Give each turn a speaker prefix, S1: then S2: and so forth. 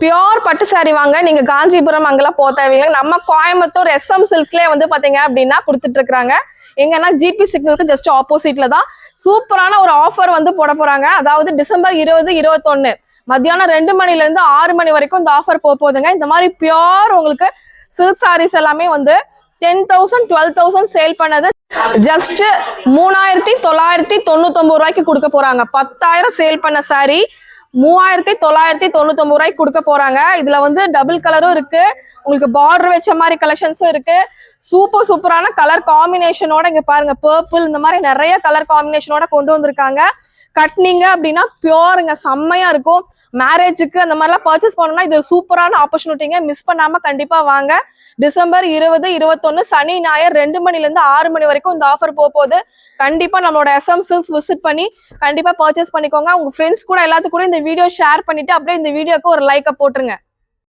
S1: Pure பட்டு sorry வாங்க நீங்க காஞ்சிபுரம் அங்கெல்லாம் போக தேவையில்லை. நம்ம கோயம்புத்தூர் SM சில்க்ஸ்லயே வந்து பாத்தீங்க அப்படின்னா கொடுத்துட்டு இருக்காங்க. எங்கன்னா GP சிக்னலுக்கு ஜஸ்ட் ஆப்போசிட்ல தான் சூப்பரான ஒரு ஆஃபர் வந்து போட போறாங்க. அதாவது டிசம்பர் 20, 21 மத்தியானம் 2 மணில இருந்து 6 மணி வரைக்கும் இந்த ஆஃபர் போகுதுங்க. இந்த மாதிரி பியோர் உங்களுக்கு சில்க் சாரீஸ் எல்லாமே வந்து 10,000 12,000 சேல் பண்ணது ஜஸ்ட் 3,999 ரூபாய்க்கு கொடுக்க போறாங்க. 10,000 சேல் பண்ண சாரி 3,999 ரூபாய்க்கு கொடுக்க போறாங்க. இதுல வந்து டபுள் கலரும் இருக்கு, உங்களுக்கு பார்டர் வச்ச மாதிரி கலெக்ஷன்ஸும் இருக்கு. சூப்பரான கலர் காம்பினேஷனோட இங்க பாருங்க, பர்பிள் இந்த மாதிரி நிறைய கலர் காம்பினேஷனோட கொண்டு வந்திருக்காங்க. கட்டினீங்க அப்படின்னா பியோருங்க, செம்மையா இருக்கும். மேரேஜுக்கு அந்த மாதிரிலாம் பர்ச்சேஸ் பண்ணணும்னா இது ஒரு சூப்பரான ஆப்பர்ச்சுனிட்டிங்க. மிஸ் பண்ணாம கண்டிப்பா வாங்க. டிசம்பர் 20, 21 சனி ஞாயிறு 2 மணில இருந்து 6 மணி வரைக்கும் இந்த ஆஃபர் போகுது. கண்டிப்பா நம்மளோட SM சில்க்ஸ் விசிட் பண்ணி கண்டிப்பா பர்ச்சேஸ் பண்ணிக்கோங்க. உங்க ஃப்ரெண்ட்ஸ் கூட எல்லாத்துக்கும் கூட இந்த வீடியோ ஷேர் பண்ணிட்டு அப்படியே இந்த வீடியோக்கு ஒரு லைக்கை போட்டுருங்க.